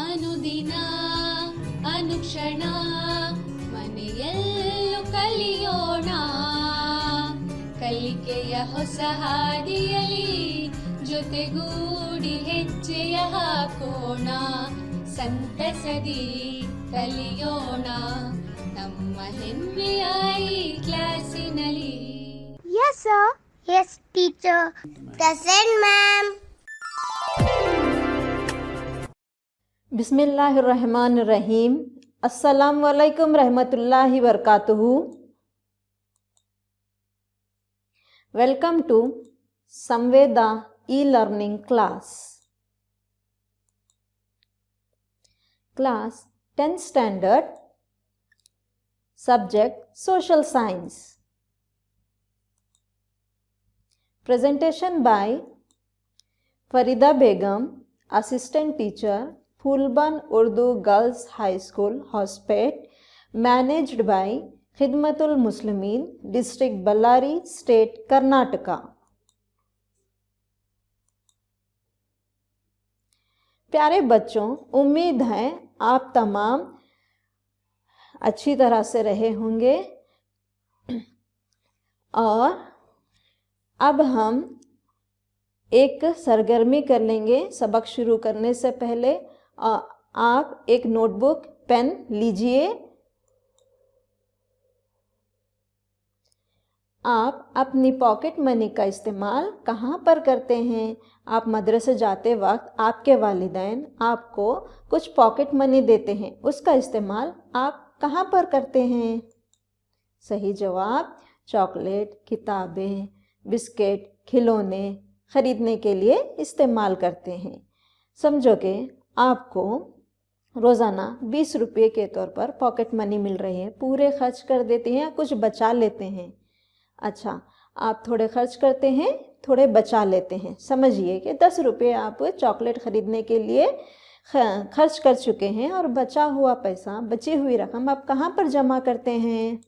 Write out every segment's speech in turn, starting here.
ಅನುದಿನ ಅನುಕ್ಷಣ ಮನೆಯಲ್ಲೂ ಕಲಿಯೋಣ, ಕಲಿಕೆಯ ಹೊಸ ಹಾದಿಯಲಿ ಜೊತೆಗೂಡಿ ಹೆಜ್ಜೆಯ ಹಾಕೋಣ, ಸಂತಸದಿ ಕಲಿಯೋಣ ನಮ್ಮ ಹೆಮ್ಮೆಯ ಈ ಕ್ಲಾಸಿನಲ್ಲಿ. Yes, sir. Yes, teacher. Present, ma'am. बिस्मिल्लाहिर्रहमानिर्रहीम. अस्सलाम वालेकुम रहमतुल्लाहि वबरकातुहू. Welcome to Samveda e-learning class. Class 10th standard, subject Social Science. Presentation by Farida Begum, Assistant Teacher, Phulban Urdu Girls High School, Hospet, managed by Khidmatul Muslimin, District Ballari, State, Karnataka. प्यारे बच्चों, उम्मीद है आप तमाम अच्छी तरह से रहे होंगे और अब हम एक सरगर्मी कर लेंगे सबक शुरू करने से पहले। आप एक नोटबुक पेन लीजिए। आप अपनी पॉकेट मनी का इस्तेमाल कहाँ पर करते हैं? आप मदरसे जाते वक्त आपके वालिदैन आपको कुछ पॉकेट मनी देते हैं, उसका इस्तेमाल आप कहाँ पर करते हैं? सही जवाब, चॉकलेट, किताबें, बिस्किट, खिलौने खरीदने के लिए इस्तेमाल करते हैं। समझो कि आपको रोज़ाना 20 रुपये के तौर पर पॉकेट मनी मिल रही है, पूरे खर्च कर देते हैं या कुछ बचा लेते हैं? अच्छा, आप थोड़े खर्च करते हैं, थोड़े बचा लेते हैं। समझिए कि 10 रुपये आप चॉकलेट ख़रीदने के लिए खर्च कर चुके हैं और बचा हुआ पैसा, बची हुई रकम आप कहाँ पर जमा करते हैं?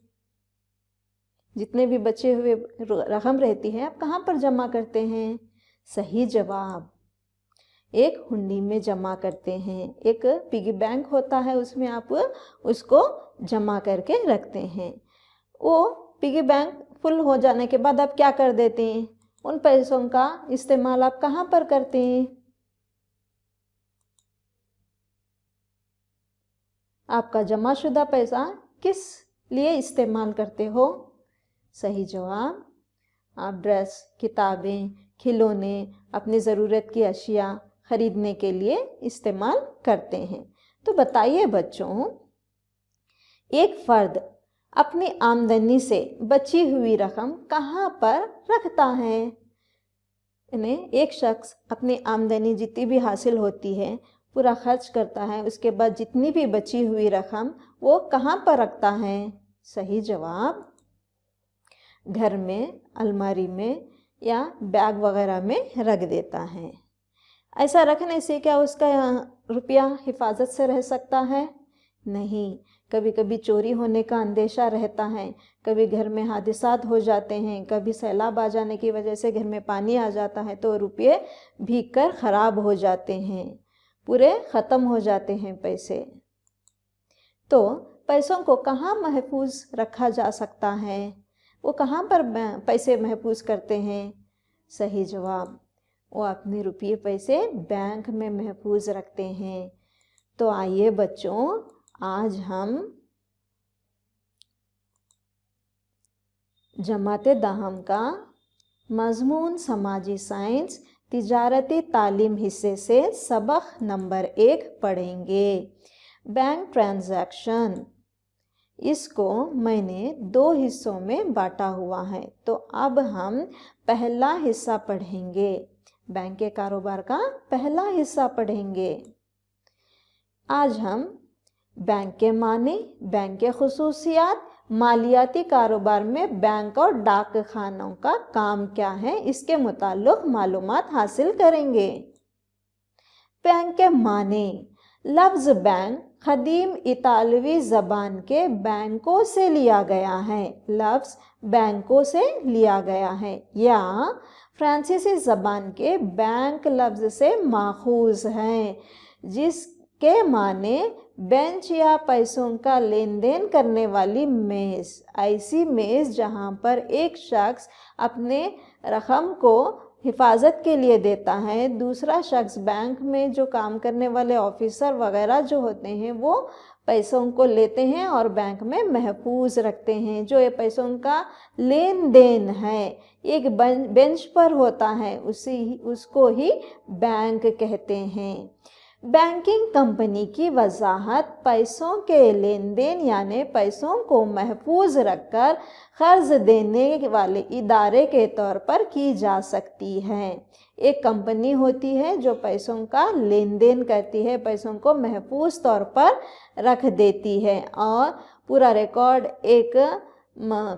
जितने भी बचे हुए रकम रहती है आप कहाँ पर जमा करते हैं? सही जवाब, एक हुंडी में जमा करते हैं। एक पिगी बैंक होता है, उसमें आप उसको जमा करके रखते हैं। वो पिगी बैंक फुल हो जाने के बाद आप क्या कर देते हैं? उन पैसों का इस्तेमाल आप कहाँ पर करते हैं? आपका जमाशुदा पैसा किस लिए इस्तेमाल करते हो? सही जवाब, आप ड्रेस, किताबें, खिलौने, अपनी ज़रूरत की अशिया ख़रीदने के लिए इस्तेमाल करते हैं। तो बताइए बच्चों, एक फ़र्द अपनी आमदनी से बची हुई रकम कहाँ पर रखता है? एक शख्स अपनी आमदनी जितनी भी हासिल होती है पूरा खर्च करता है, उसके बाद जितनी भी बची हुई रकम वो कहाँ पर रखता है? सही जवाब, घर में, अलमारी में या बैग वगैरह में रख देता है। ऐसा रखने से क्या उसका रुपया हिफाजत से रह सकता है? नहीं, कभी कभी चोरी होने का अंदेशा रहता है, कभी घर में हादसात हो जाते हैं, कभी सैलाब आ जाने की वजह से घर में पानी आ जाता है तो रुपये भीग कर ख़राब हो जाते हैं, पूरे ख़त्म हो जाते हैं पैसे। तो पैसों को कहाँ महफूज रखा जा सकता है? वो कहाँ पर पैसे महफूज करते हैं? सही जवाब, वो अपने रुपये पैसे बैंक में महफूज रखते हैं। तो आइए बच्चों, आज हम जमाते दाहम का मज़मून समाजी साइंस तिजारती तालीम हिस्से से सबक नंबर 1 पढ़ेंगे, बैंक ट्रांजैक्शन। इसको मैंने 2 हिस्सों में बांटा हुआ है। तो अब हम पहला हिस्सा पढ़ेंगे, बैंक के कारोबार का पहला हिस्सा पढ़ेंगे। आज हम बैंक के माने, बैंक के खुसूसियात, मालियाती कारोबार में बैंक और डाक खानों का काम क्या है, इसके मुताल्लिक़ मालूमात हासिल करेंगे। बैंक के माने, लफ्ज़ बैंक क़दीम इतालवी ज़बान के बैंकों से लिया गया है, लफ्ज़ बैंकों से लिया गया है, या फ्रांसीसी ज़बान के बैंक लफ्ज़ से माखूज़ है, जिस के माने बेंच या पैसों का लेन देन करने वाली मेज़, ऐसी मेज़ जहाँ पर एक शख्स अपने रकम को हिफाजत के लिए देता है, दूसरा शख्स बैंक में जो काम करने वाले ऑफिसर वगैरह जो होते हैं वो पैसों को लेते हैं और बैंक में महफूज रखते हैं। जो ये पैसों का लेन देन है एक बेंच पर होता है, उसको ही बैंक कहते हैं। बैंकिंग कंपनी की वजाहत पैसों के लेन देन यानी पैसों को महफूज रखकर कर्ज देने वाले इदारे के तौर पर की जा सकती है। एक कंपनी होती है जो पैसों का लेन देन करती है, पैसों को महफूज तौर पर रख देती है और पूरा रिकॉर्ड एक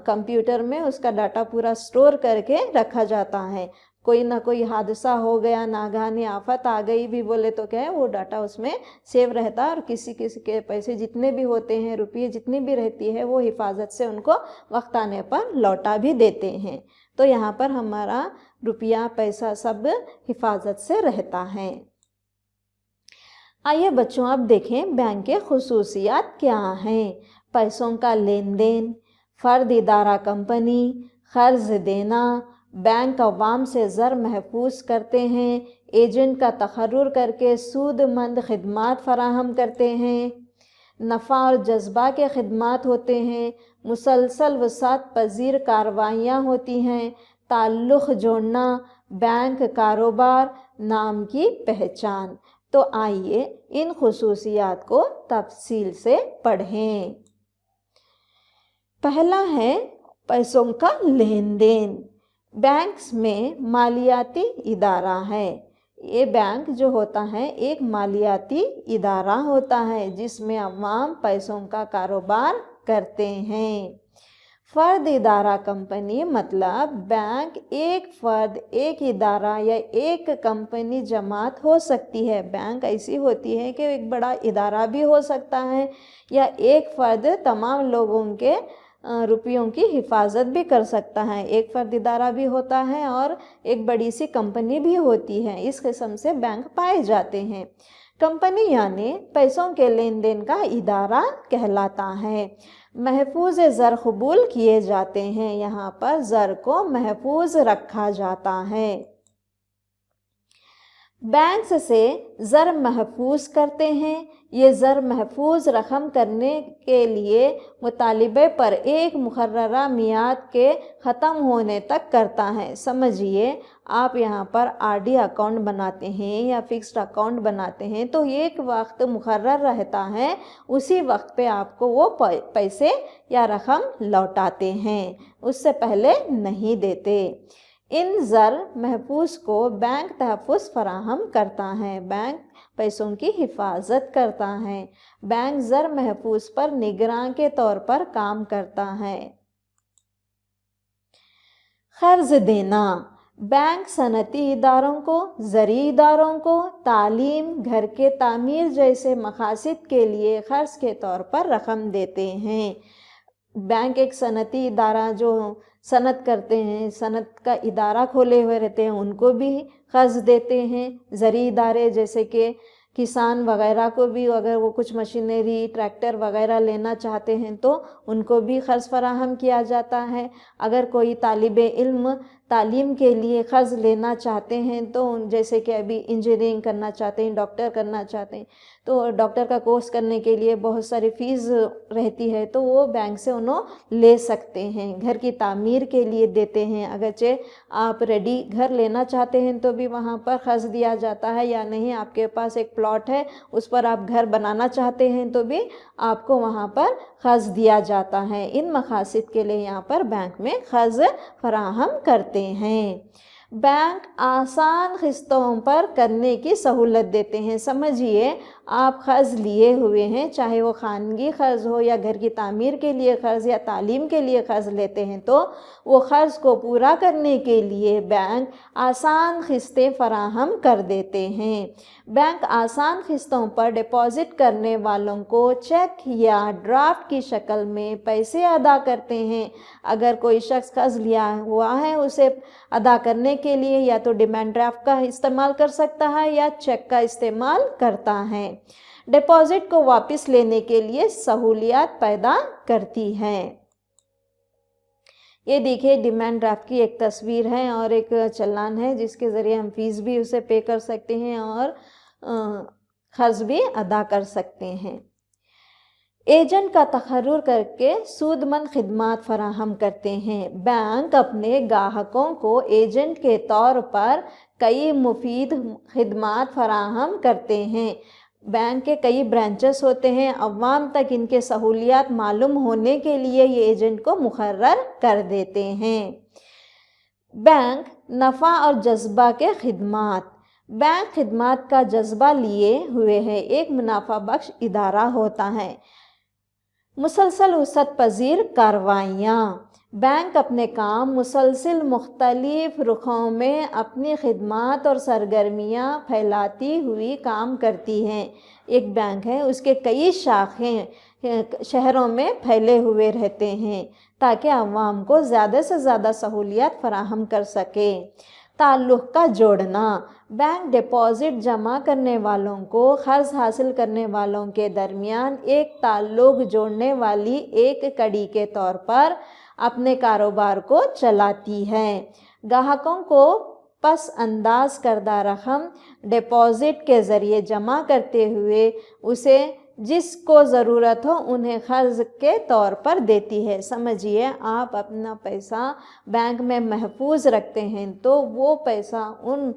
कंप्यूटर में उसका डाटा पूरा स्टोर करके रखा जाता है। कोई ना कोई हादसा हो गया, नागानी आफत आ गई भी बोले तो क्या है, वो डाटा उसमें सेव रहता है और किसी किसी के पैसे जितने भी होते हैं, रुपये जितनी भी रहती है, वो हिफाजत से उनको वक्त आने पर लौटा भी देते हैं। तो यहाँ पर हमारा रुपया पैसा सब हिफाजत से रहता है। आइए बच्चों अब देखें बैंक के खुसूसियात क्या हैं। पैसों का लेन देन, फ़र्द इदारा कंपनी, कर्ज देना, बैंक अवाम से ज़र महफूज करते हैं, एजेंट का तखर्रुर करके सूदमंद खिदमात फराहम करते हैं, नफ़ा और जज्बा के खिदमात होते हैं, मुसलसल वसात पजीर कार्रवाइयाँ होती हैं, ताल्लुक़ जोड़ना, बैंक कारोबार, नाम की पहचान। तो आइए इन खुसूसियात को तफसील से पढ़ें। पहला है पैसों का लेन देन। बैंक्स में मालियाती इदारा है। ये बैंक जो होता है एक मालियाती इदारा होता है जिसमें अवाम पैसों का कारोबार करते हैं। फ़र्द इदारा कंपनी मतलब बैंक एक फ़र्द, एक इदारा या एक कंपनी जमात हो सकती है। बैंक ऐसी होती है कि एक बड़ा इदारा भी हो सकता है या एक फ़र्द तमाम लोगों के रुपयों की हिफाजत भी कर सकता है। एक फ़र्द इदारा भी होता है और एक बड़ी सी कंपनी भी होती है। इस किस्म से बैंक पाए जाते हैं। कंपनी यानी पैसों के लेन देन का इदारा कहलाता है। महफूज ज़र कबूल किए जाते हैं। यहाँ पर ज़र को महफूज रखा जाता है। बैंक से ज़र महफूज करते हैं। ये ज़र महफूज रकम करने के लिए मुतालिबे पर एक मुकर्ररा मियाद के ख़त्म होने तक करता है। समझिए आप यहाँ पर आरडी अकाउंट बनाते हैं या फिक्स्ड अकाउंट बनाते हैं तो एक वक्त मुकर्रर रहता है, उसी वक्त पे आपको वो पैसे या रकम लौटाते हैं, उससे पहले नहीं देते। इन ज़र महफूज को बैंक तहफ़्फ़ुज़ फराहम करता है। बैंक पैसों की हिफाजत करता है। बैंक ज़र महफूज पर निगरान के तौर पर काम करता है। कर्ज देना। बैंक सनती इदारों को, ज़री इदारों को तालीम, घर के तामीर जैसे मकासद के लिए कर्ज के तौर पर रकम देते हैं। बैंक एक सनती इदारा जो सनत करते हैं, सनत का इदारा खोले हुए रहते हैं, उनको भी कर्ज देते हैं। ज़री इदारे जैसे कि किसान वगैरह को भी अगर वो कुछ मशीनरी, ट्रैक्टर वगैरह लेना चाहते हैं तो उनको भी कर्ज फराहम किया जाता है। अगर कोई तालिबे इल्म तालीम के लिए कर्ज लेना चाहते हैं तो जैसे कि अभी इंजीनियरिंग करना चाहते हैं, डॉक्टर करना चाहते हैं तो डॉक्टर का कोर्स करने के लिए बहुत सारी फ़ीस रहती है तो वो बैंक से उन्होंने ले सकते हैं। घर की तामीर के लिए देते हैं। अगरचे आप रेडी घर लेना चाहते हैं तो भी वहाँ पर कर्ज दिया जाता है, या नहीं आपके पास एक प्लॉट है उस पर आप घर बनाना चाहते हैं तो भी आपको वहाँ पर कर्ज दिया जाता है। इन मकासद के लिए यहाँ पर बैंक में कर्ज फराहम करते हैं। बैंक आसान किस्तों पर करने की सहूलत देते हैं। समझिए आप कर्ज लिए हुए हैं, चाहे वो खानगी कर्ज हो या घर की तामीर के लिए कर्ज या तालीम के लिए कर्ज लेते हैं तो वो कर्ज को पूरा करने के लिए बैंक आसान किस्तें फराहम कर देते हैं। बैंक आसान किस्तों पर डिपॉजिट करने वालों को चेक या ड्राफ्ट की शक्ल में पैसे अदा करते हैं। अगर कोई शख्स कर्ज लिया हुआ है उसे अदा करने کے لیے یا تو ڈیمانڈ ڈرافٹ کا استعمال کر سکتا ہے یا چیک کا استعمال کرتا ہے۔ ڈپازٹ کو واپس لینے کے لیے سہولیات پیدا کرتی ہے۔ یہ دیکھیے ڈیمانڈ ڈرافٹ کی ایک تصویر ہے اور ایک چلان ہے جس کے ذریعے ہم فیس بھی اسے پے کر سکتے ہیں اور قرض بھی ادا کر سکتے ہیں۔ ایجنٹ کا تقرر کر کے سود مند خدمات فراہم کرتے ہیں۔ بینک اپنے گاہکوں کو ایجنٹ کے طور پر کئی مفید خدمات فراہم کرتے ہیں۔ بینک کے کئی برانچز ہوتے ہیں، عوام تک ان کے سہولیات معلوم ہونے کے لیے یہ ایجنٹ کو مقرر کر دیتے ہیں۔ بینک نفع اور جذبہ کے خدمات۔ بینک خدمات کا جذبہ لیے ہوئے ہے، ایک منافع بخش ادارہ ہوتا ہے۔ مسلسل وسعت پذیر کارروائیاں۔ بینک اپنے کام مسلسل مختلف رخوں میں اپنی خدمات اور سرگرمیاں پھیلاتی ہوئی کام کرتی ہیں۔ ایک بینک ہے، اس کے کئی شاخیں شہروں میں پھیلے ہوئے رہتے ہیں تاکہ عوام کو زیادہ سے زیادہ سہولیات فراہم کر سکے۔ تعلق کا جوڑنا۔ بینک ڈپازٹ جمع کرنے والوں کو قرض حاصل کرنے والوں کے درمیان ایک تعلق جوڑنے والی ایک کڑی کے طور پر اپنے کاروبار کو چلاتی ہے۔ گاہکوں کو پس انداز کردہ رقم ڈپازٹ کے ذریعے جمع کرتے ہوئے اسے جس کو ضرورت ہو انہیں قرض کے طور پر دیتی ہے۔ سمجھیے آپ اپنا پیسہ بینک میں محفوظ رکھتے ہیں تو وہ پیسہ ان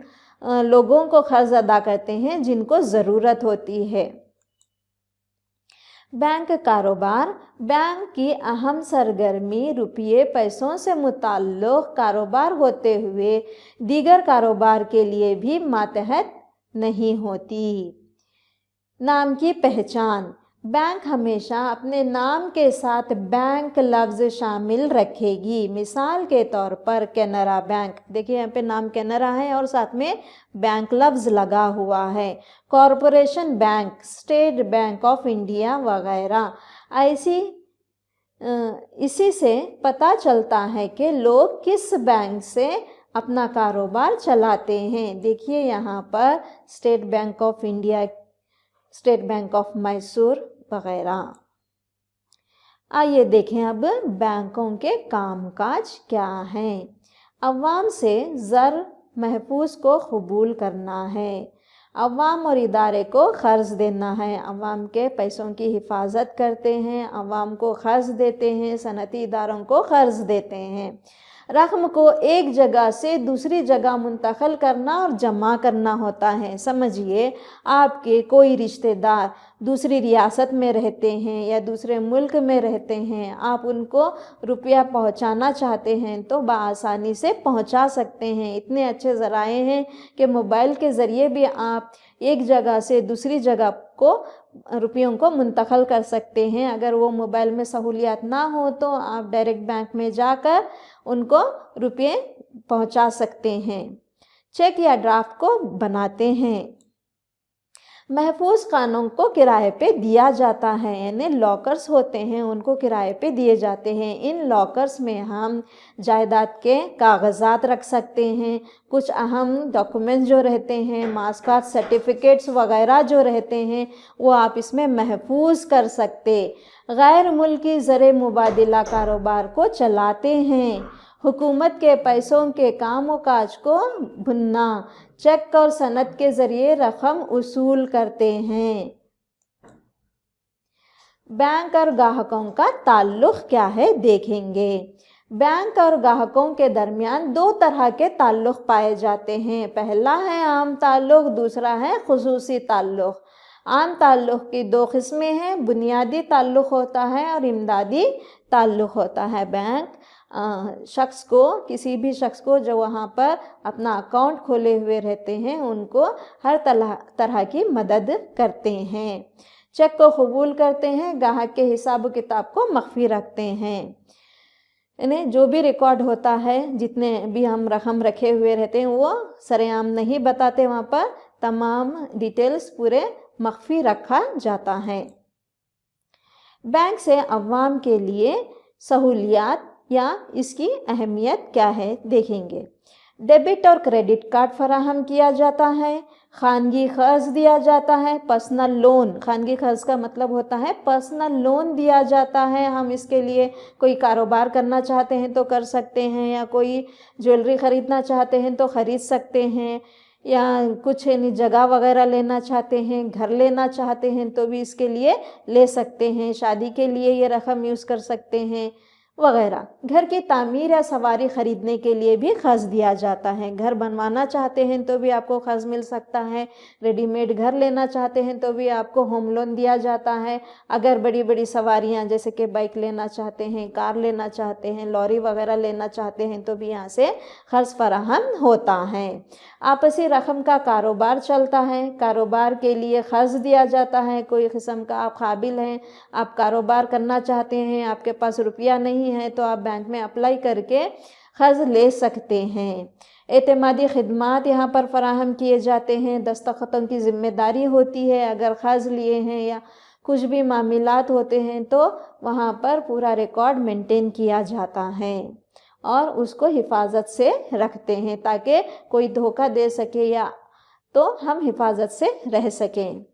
لوگوں کو قرض ادا کرتے ہیں جن کو ضرورت ہوتی ہے۔ بینک کاروبار۔ بینک کی اہم سرگرمی روپیے پیسوں سے متعلق کاروبار ہوتے ہوئے دیگر کاروبار کے لیے بھی ماتحت نہیں ہوتی۔ نام کی پہچان۔ بینک ہمیشہ اپنے نام کے ساتھ بینک لفظ شامل رکھے گی۔ مثال کے طور پر کینرا بینک، دیکھیے یہاں پہ نام کینرا ہے اور ساتھ میں بینک لفظ لگا ہوا ہے۔ Corporation bank, state bank of India وغیرہ۔ اسی سے پتہ چلتا ہے کہ لوگ کس بینک سے اپنا کاروبار چلاتے ہیں۔ دیکھیے یہاں پر state bank of India, state bank of Mysore وغیرہ۔ آئیے دیکھیں اب بینکوں کے کام کاج کیا ہیں۔ عوام سے زر محفوظ کو قبول کرنا ہے۔ عوام اور ادارے کو قرض دینا ہے۔ عوام کے پیسوں کی حفاظت کرتے ہیں، عوام کو قرض دیتے ہیں، صنعتی اداروں کو قرض دیتے ہیں۔ رقم کو ایک جگہ سے دوسری جگہ منتقل کرنا اور جمع کرنا ہوتا ہے۔ سمجھیے آپ کے کوئی رشتہ دار دوسری ریاست میں رہتے ہیں یا دوسرے ملک میں رہتے ہیں، آپ ان کو روپیہ پہنچانا چاہتے ہیں تو بآسانی سے پہنچا سکتے ہیں۔ اتنے اچھے ذرائع ہیں کہ موبائل کے ذریعے بھی آپ ایک جگہ سے دوسری جگہ کو روپیوں کو منتقل کر سکتے ہیں۔ اگر وہ موبائل میں سہولیات نہ ہو تو آپ ڈائریکٹ بینک میں جا کر ان کو روپے پہنچا سکتے ہیں۔ چیک یا ڈرافٹ کو بناتے ہیں۔ محفوظ خانوں کو کرائے پہ دیا جاتا ہے، یعنی لاکرز ہوتے ہیں ان کو کرائے پہ دیے جاتے ہیں۔ ان لاکرز میں ہم جائیداد کے کاغذات رکھ سکتے ہیں، کچھ اہم ڈاکومنٹس جو رہتے ہیں، ماسکات، سرٹیفکیٹس وغیرہ جو رہتے ہیں وہ آپ اس میں محفوظ کر سکتے۔ غیر ملکی زر مبادلہ کاروبار کو چلاتے ہیں۔ حکومت کے پیسوں کے کام و کاج کو بھننا، چیک اور صنعت کے ذریعے رقم وصول کرتے ہیں۔ بینک اور گاہکوں کا تعلق کیا ہے دیکھیں گے۔ بینک اور گاہکوں کے درمیان دو طرح کے تعلق پائے جاتے ہیں۔ پہلا ہے عام تعلق، دوسرا ہے خصوصی تعلق۔ عام تعلق کی دو قسمیں ہیں، بنیادی تعلق ہوتا ہے اور امدادی تعلق ہوتا ہے۔ بینک کسی بھی شخص کو جو وہاں پر اپنا اکاؤنٹ کھولے ہوئے رہتے ہیں ان کو ہر طرح کی مدد کرتے ہیں۔ چیک کو قبول کرتے ہیں، گاہک کے حساب و کتاب کو مخفی رکھتے ہیں، یعنی جو بھی ریکارڈ ہوتا ہے، جتنے بھی ہم رقم رکھے ہوئے رہتے ہیں وہ سرعام نہیں بتاتے، وہاں پر تمام ڈیٹیلز پورے مخفی رکھا جاتا ہے۔ بینک سے عوام کے لیے سہولیات یا اس کی اہمیت کیا ہے دیکھیں گے۔ डेबिट और क्रेडिट कार्ड फराहम किया जाता है, खानगी कर्ज दिया जाता है, पर्सनल लोन, खानगी कर्ज का मतलब होता है पर्सनल लोन दिया जाता है। हम इसके लिए कोई कारोबार करना चाहते हैं तो कर सकते हैं, या कोई ज्वेलरी ख़रीदना चाहते हैं तो ख़रीद सकते हैं, या कुछ जगह वगैरह लेना चाहते हैं, घर लेना चाहते हैं तो भी इसके लिए ले सकते हैं, शादी के लिए ये रकम यूज़ कर सकते हैं वगैरह। घर की तामीर या सवारी ख़रीदने के लिए भी कर्ज दिया जाता है, घर बनवाना चाहते हैं तो भी आपको कर्ज मिल सकता है, रेडीमेड घर लेना चाहते हैं तो भी आपको होम लोन दिया जाता है। अगर बड़ी बड़ी सवारियां जैसे कि बाइक लेना चाहते हैं, कार लेना चाहते हैं, लॉरी वगैरह लेना चाहते हैं तो भी यहाँ से कर्ज फराहम होता है। आपसी रकम का कारोबार चलता है, कारोबार के लिए कर्ज दिया जाता है, कोई किस्म का आप काबिल हैं, आप कारोबार करना चाहते हैं, आपके पास रुपया नहीं है तो आप बैंक में अप्लाई करके कर्ज ले सकते हैं। एतमादी खिदमात यहाँ पर फराहम किए जाते हैं, दस्तखतों की ज़िम्मेदारी होती है, अगर कर्ज लिए हैं या कुछ भी मामलात होते हैं तो वहाँ पर पूरा रिकॉर्ड मेंटेन किया जाता है और उसको हिफाजत से रखते हैं ताकि कोई धोखा दे सके या तो हम हिफाजत से रह सकें।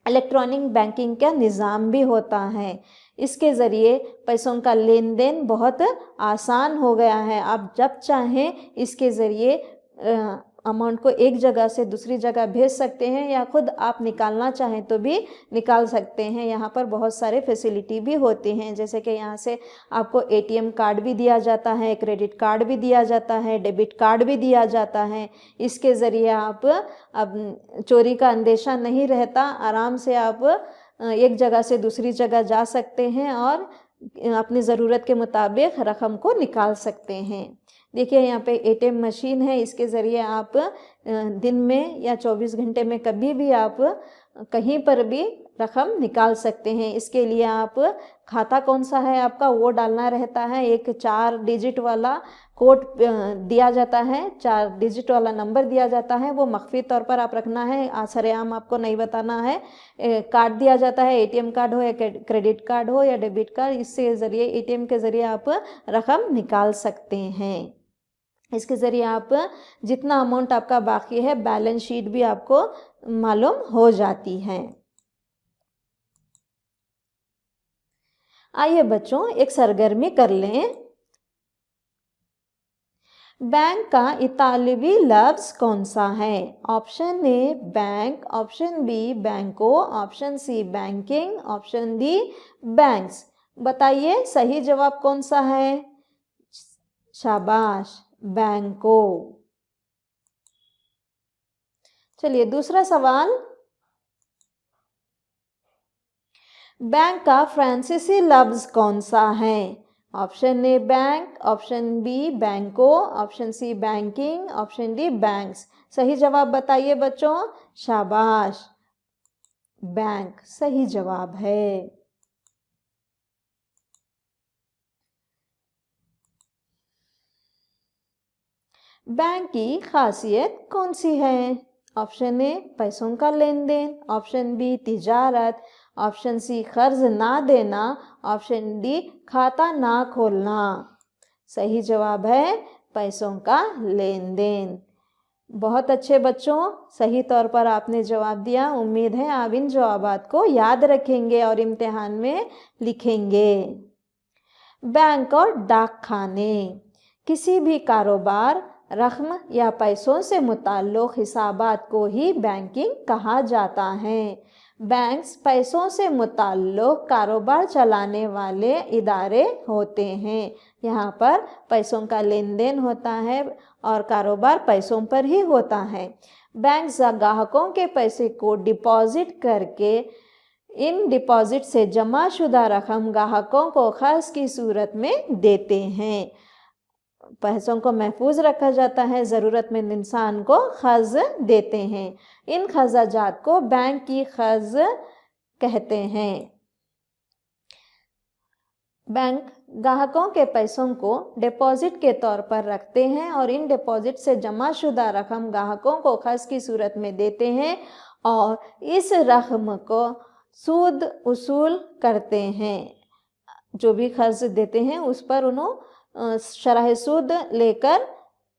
इलेक्ट्रॉनिक बैंकिंग का निज़ाम भी होता है, इसके ज़रिए पैसों का लेन देन बहुत आसान हो गया है। आप जब चाहें इसके ज़रिए अमाउंट को एक जगह से दूसरी जगह भेज सकते हैं या ख़ुद आप निकालना चाहें तो भी निकाल सकते हैं। यहाँ पर बहुत सारे फैसिलिटी भी होती हैं, जैसे कि यहाँ से आपको एटीएम कार्ड भी दिया जाता है, क्रेडिट कार्ड भी दिया जाता है, डेबिट कार्ड भी दिया जाता है। इसके ज़रिए आप अब चोरी का अंदेशा नहीं रहता, आराम से आप एक जगह से दूसरी जगह जा सकते हैं और अपनी ज़रूरत के मुताबिक रकम को निकाल सकते हैं। देखिए यहाँ पे एटीएम मशीन है, इसके ज़रिए आप दिन में या 24 घंटे में कभी भी आप कहीं पर भी रकम निकाल सकते हैं। इसके लिए आप खाता कौन सा है आपका वो डालना रहता है, एक 4 डिजिट वाला कोड दिया जाता है, 4 डिजिट वाला नंबर दिया जाता है, वो मख्फी तौर पर आप रखना है, सरेआम आपको नहीं बताना है। कार्ड दिया जाता है, एटीएम कार्ड हो या क्रेडिट कार्ड हो या डेबिट कार्ड, इससे ज़रिए एटीएम के ज़रिए आप रकम निकाल सकते हैं। इसके ज़रिए आप जितना अमाउंट आपका बाकी है बैलेंस शीट भी आपको मालूम हो जाती है। आइए बच्चों एक सरगर्मी कर लें। बैंक का इतालवी लफ्ज़ कौन सा है? Option A bank, option B बैंको, option C banking, option D banks. बताइए सही जवाब कौन सा है? शाबाश, बैंको। चलिए दूसरा सवाल, बैंक का फ्रांसीसी लफ्ज़ कौन सा है? Option A bank, option B बैंको, option C banking, option D banks. सही जवाब बताइए बच्चों। शाबाश, बैंक सही जवाब है। बैंक की खासियत कौन सी है? ऑप्शन ए पैसों का लेन देन, ऑप्शन बी तिजारत, ऑप्शन सी कर्ज ना देना, ऑप्शन डी खाता ना खोलना। सही जवाब है पैसों का लेन देन। बहुत अच्छे बच्चों, सही तौर पर आपने जवाब दिया। उम्मीद है आप इन जवाबात को याद रखेंगे और इम्तिहान में लिखेंगे। बैंक और डाक खाने, किसी भी कारोबार, रकम या पैसों से मुताल्लिक़ हिसाबात को ही बैंकिंग कहा जाता है। बैंक्स पैसों से मुताल्लिक़ कारोबार चलाने वाले इदारे होते हैं। यहाँ पर पैसों का लेन देन होता है और कारोबार पैसों पर ही होता है। बैंक ग्राहकों के पैसे को डिपॉजिट करके इन डिपॉजिट से जमा शुदा रकम ग्राहकों को कर्ज की सूरत में देते हैं। पैसों को महफूज रखा जाता है, ज़रूरतमंद इंसान को कर्ज देते हैं। इन खर्जात को बैंक की कर्ज कहते हैं। बैंक ग्राहकों के पैसों को डिपॉजिट के तौर पर रखते हैं और इन डिपॉजिट से जमा शुदा रकम ग्राहकों को कर्ज की सूरत में देते हैं और इस रकम को सूद उसूल करते हैं। जो भी कर्ज देते हैं उस पर उन्होंने शरह सूद लेकर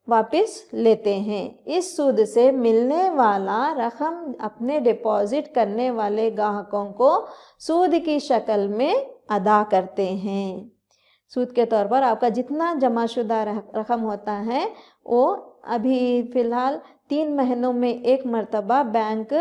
वापस लेते हैं। इस सूद से मिलने वाला रकम अपने डिपॉजिट करने वाले ग्राहकों को सूद की शक्ल में अदा करते हैं। सूद के तौर पर आपका जितना जमाशुदा रकम होता है वो अभी फ़िलहाल 3 महीनों में एक मर्तबा बैंक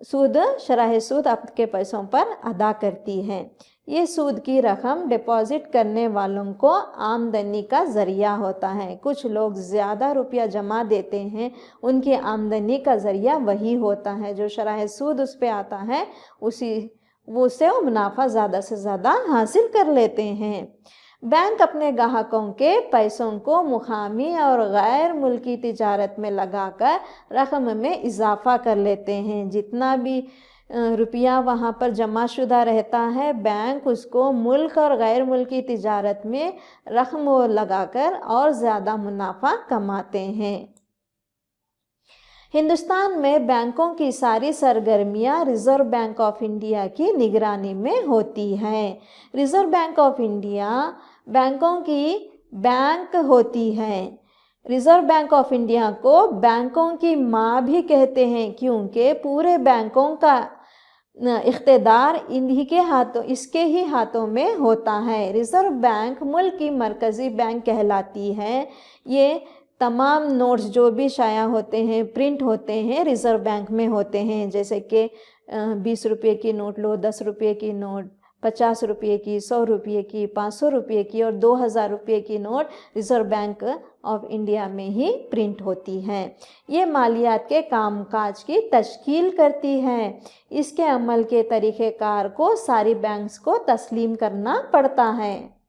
सूद शरह सूद आपके पैसों पर अदा करती है। ये सूद की रकम डिपॉजिट करने वालों को आमदनी का ज़रिया होता है। कुछ लोग ज़्यादा रुपया जमा देते हैं, उनकी आमदनी का ज़रिया वही होता है। जो शरह सूद उस पे आता है उससे वो मुनाफा ज़्यादा से ज़्यादा हासिल कर लेते हैं। बैंक अपने ग्राहकों के पैसों को मुकामी और गैर मुल्की तिजारत में लगाकर रकम में इजाफ़ा कर लेते हैं। जितना भी रुपया वहाँ पर जमा शुदा रहता है, बैंक उसको मुल्क और गैर मुल्की तिजारत में रकम लगाकर और ज़्यादा मुनाफा कमाते हैं। हिंदुस्तान में बैंकों की सारी सरगर्मियां रिज़र्व बैंक ऑफ इंडिया की निगरानी में होती हैं। रिज़र्व बैंक ऑफ इंडिया बैंकों की बैंक होती है। रिज़र्व बैंक ऑफ इंडिया को बैंकों की माँ भी कहते हैं, क्योंकि पूरे बैंकों का इख्तिदार इसके ही हाथों में होता है। रिज़र्व बैंक मुल्क की मरकज़ी बैंक कहलाती है। ये तमाम नोट्स जो भी शाया होते हैं, प्रिंट होते हैं, रिज़र्व बैंक में होते हैं। जैसे कि 20 रुपये की नोट लो, 10 रुपये की नोट, 50 रुपये की, 100 रुपये की, 500 रुपये की और 2000 रुपये की note reserve bank of India में ही प्रिंट होती हैं। ये मालियात के कामकाज की तश्कील करती है। इसके अमल के तरीक़ेकार को सारी बैंक्स को तस्लीम करना पड़ता है।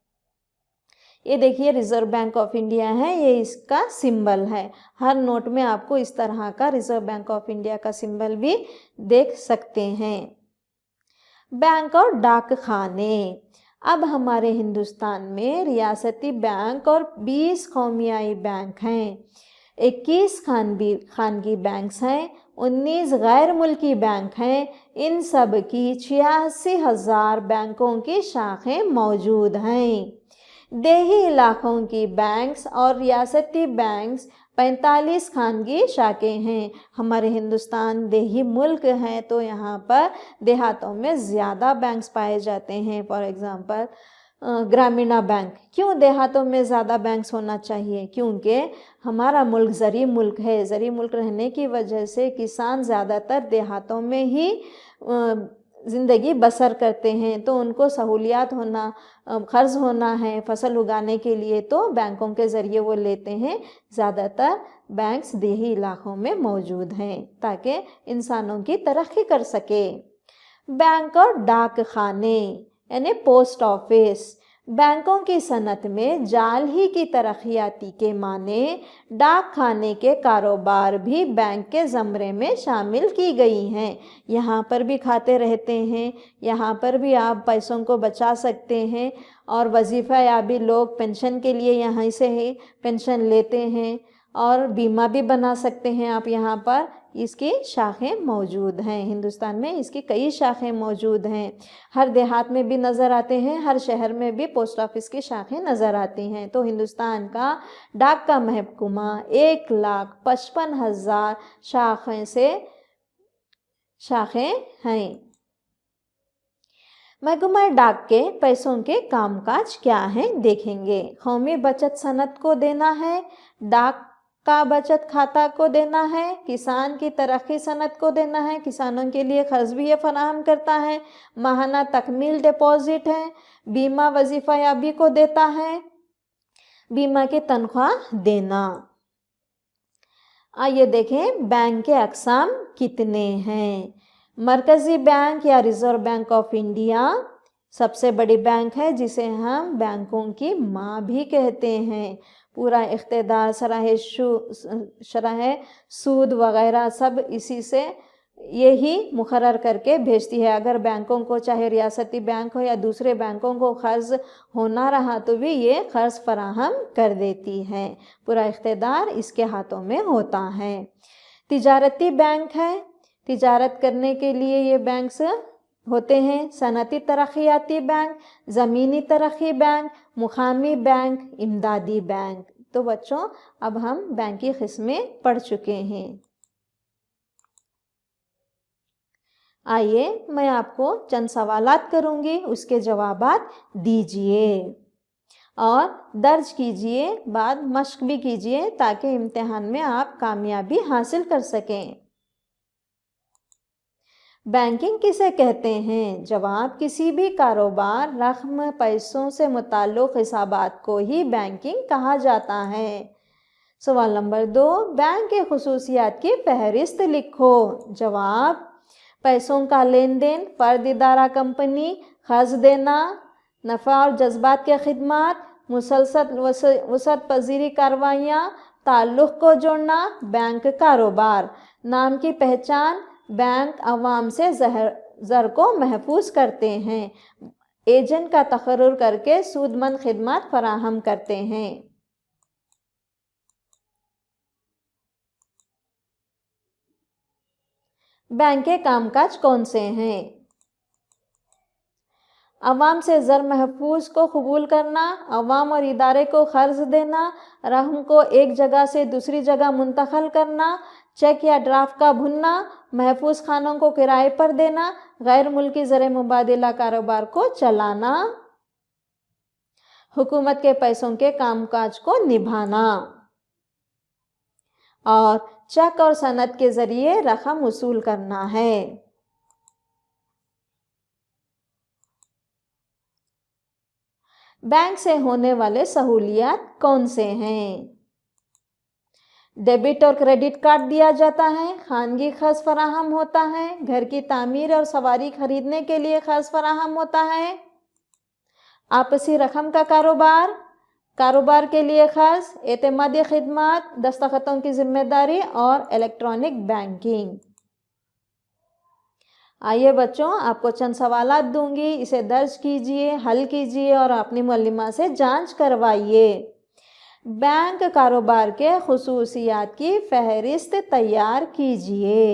ये देखिए रिज़र्व बैंक ऑफ इंडिया है, ये इसका सिंबल है। हर नोट में आपको इस तरह का रिज़र्व बैंक ऑफ इंडिया का सिंबल भी देख सकते हैं। बैंक और डाक खाने। अब हमारे हिंदुस्तान में रियासती बैंक और 20 कौमियाई बैंक हैं, 21 खानगी बैंक्स हैं, 19 गैर मुल्की बैंक हैं। इन सब की 86,000 बैंकों की शाखें मौजूद हैं। देही इलाकों की बैंक्स और रियासती बैंक्स 45 खानगी शाखें हैं। हमारे हिंदुस्तान देही मुल्क है तो यहाँ पर देहातों में ज़्यादा बैंक्स पाए जाते हैं। फॉर एग्ज़ाम्पल ग्रामीणा बैंक। क्यों देहातों में ज़्यादा बैंक्स होना चाहिए? क्योंकि हमारा मुल्क ज़री मुल्क है। ज़री मुल्क रहने की वजह से किसान ज़्यादातर देहातों में ही ज़िंदगी बसर करते हैं, तो उनको सहूलियात होना, क़र्ज़ होना है फसल उगाने के लिए, तो बैंकों के ज़रिए वो लेते हैं। ज़्यादातर बैंक्स देही इलाकों में मौजूद हैं ताकि इंसानों की तरक्की कर सके। बैंक और डाक खाने यानी पोस्ट ऑफिस। बैंकों की सनत में जाल ही की तरक्याती के माने डाक खाने के कारोबार भी बैंक के ज़मरे में शामिल की गई हैं। यहाँ पर भी खाते रहते हैं, यहाँ पर भी आप पैसों को बचा सकते हैं और वजीफ़ा या भी लोग पेंशन के लिए यहाँ से ही पेंशन लेते हैं और बीमा भी बना सकते हैं आप। यहाँ पर इसकी शाखें मौजूद हैं। हिंदुस्तान में इसकी कई शाखें मौजूद हैं। हर देहात में भी नज़र आते हैं, हर शहर में भी पोस्ट ऑफिस की शाखें नज़र आती हैं। तो हिंदुस्तान का डाक का महकमा 1,55,000 शाखें हैं। महकमा डाक के पैसों के कामकाज क्या हैं देखेंगे। कौमी बचत सनद को देना है, डाक का बचत खाता को देना है, किसान की तरक्की सनद को देना है, किसानों के लिए क़र्ज़ भी ये फराहम करता है, माहाना तकमील डिपॉजिट है, बीमा वजीफ़ा याबी को देता है, बीमा की तनख्वाह देना। आइए देखें बैंक के अक़साम कितने हैं। मरकज़ी बैंक या रिज़र्व बैंक ऑफ इंडिया सबसे बड़ी बैंक है, जिसे हम बैंकों की माँ भी कहते हैं। पूरा इख्तिदार शरह सूद वग़ैरह सब इसी से यही मुकर्रर करके भेजती है। अगर बैंकों को, चाहे रियासती बैंक हो या दूसरे बैंकों को क़र्ज़ होना रहा तो भी ये क़र्ज़ फराहम कर देती है। पूरा इख्तिदार इसके हाथों में होता है। तिजारती बैंक है, तिजारत करने के लिए ये बैंक्स होते हैं। सनती तरक्याती बैंक, ज़मीनी तरक्की बैंक, मुकामी बैंक, इमदादी बैंक। تو بچوں اب ہم بینک کی قسمیں پڑھ چکے ہیں. آئیے میں آپ کو چند سوالات کروں گی، اس کے جوابات دیجئے اور درج کیجئے، بعد مشق بھی کیجئے تاکہ امتحان میں آپ کامیابی حاصل کر سکیں. بینکنگ کسے کہتے ہیں؟ جواب: کسی بھی کاروبار، رقم، پیسوں سے متعلق حسابات کو ہی بینکنگ کہا جاتا ہے. سوال نمبر 2، بینک کے خصوصیات کی فہرست لکھو. جواب: پیسوں کا لین دین، فرد، ادارہ، کمپنی، قرض دینا، نفع اور جذبات کے خدمات، مسلسل وسعت پذیری کارروائیاں، تعلق کو جوڑنا، بینک کاروبار. نام کی پہچان: بینک عوام سے زر کو محفوظ کرتے ہیں، ایجنٹ کا تقرر کر کے سود مند خدمات فراہم کرتے ہیں. بینک کے کام کاج کون سے ہیں؟ عوام سے زر محفوظ کو قبول کرنا، عوام اور ادارے کو قرض دینا، رقم کو ایک جگہ سے دوسری جگہ منتقل کرنا، چیک یا ڈرافٹ کا بھرنا، محفوظ خانوں کو کرائے پر دینا، غیر ملکی زر مبادلہ کاروبار کو چلانا، حکومت کے پیسوں کے کام کاج کو نبھانا اور چیک اور سند کے ذریعے رقم وصول کرنا ہے. بینک سے ہونے والے سہولیات کون سے ہیں؟ ڈیبٹ اور کریڈٹ کارڈ دیا جاتا ہے، خانگی قرض فراہم ہوتا ہے، گھر کی تعمیر اور سواری خریدنے کے لیے قرض فراہم ہوتا ہے، آپسی رقم کا کاروبار، کاروبار کے لیے قرض، اعتمادی خدمات، دستخطوں کی ذمہ داری اور الیکٹرانک بینکنگ. آئیے بچوں آپ کو چند سوالات دوں گی، اسے درج کیجئے، حل کیجئے اور اپنی معلمہ سے جانچ کروائیے. بینک کاروبار کے خصوصیات کی فہرست تیار کیجئے.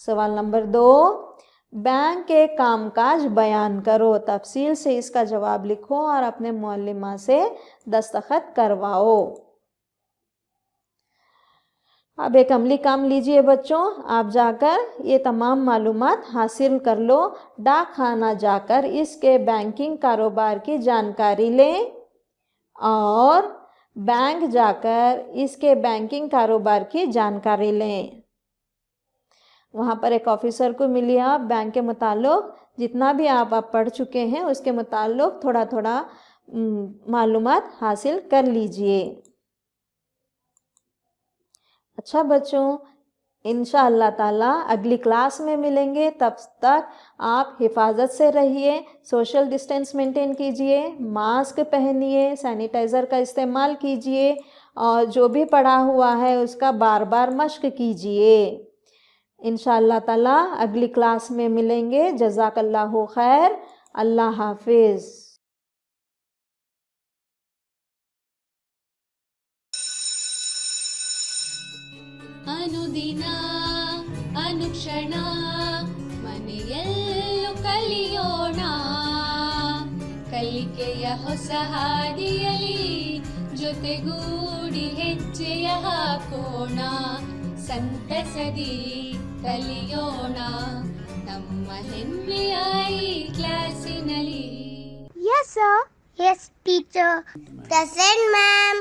سوال نمبر 2، بینک کے کام کاج بیان کرو. تفصیل سے اس کا جواب لکھو اور اپنے معلمہ سے دستخط کرواؤ. اب ایک عملی کام لیجئے بچوں، آپ جا کر یہ تمام معلومات حاصل کر لو. ڈاک خانہ جا کر اس کے بینکنگ کاروبار کی جانکاری لیں اور بینک جا کر اس کے بینکنگ کاروبار کی جانکاری لیں. وہاں پر ایک آفیسر کو ملیے، آپ بینک کے متعلق جتنا بھی آپ پڑھ چکے ہیں اس کے متعلق تھوڑا تھوڑا معلومات حاصل کر لیجئے. اچھا بچوں، انشاءاللہ تعالیٰ اگلی کلاس میں ملیں گے. تب تک آپ حفاظت سے رہیے، سوشل ڈسٹینس مینٹین کیجئے، ماسک پہنیے، سینیٹائزر کا استعمال کیجئے اور جو بھی پڑھا ہوا ہے اس کا بار بار مشق کیجئے. انشاءاللہ تعالیٰ اگلی کلاس میں ملیں گے. جزاک اللہ خیر. اللہ حافظ. ಅನುದಿನ ಅನುಕ್ಷಣ ಮನೆಯಲ್ಲೂ ಕಲಿಯೋಣ, ಕಲಿಕೆಯ ಹೊಸ ಹಾದಿಯಲಿ ಜೊತೆಗೂಡಿ ಹೆಜ್ಜೆಯ ಹಾಕೋಣ, ಸಂತಸದಿ ಕಲಿಯೋಣ ನಮ್ಮ ಹೆಮ್ಮೆಯ ಈ ಕ್ಲಾಸಿನಲ್ಲಿ. Yes, sir. Yes, teacher. Present, ma'am.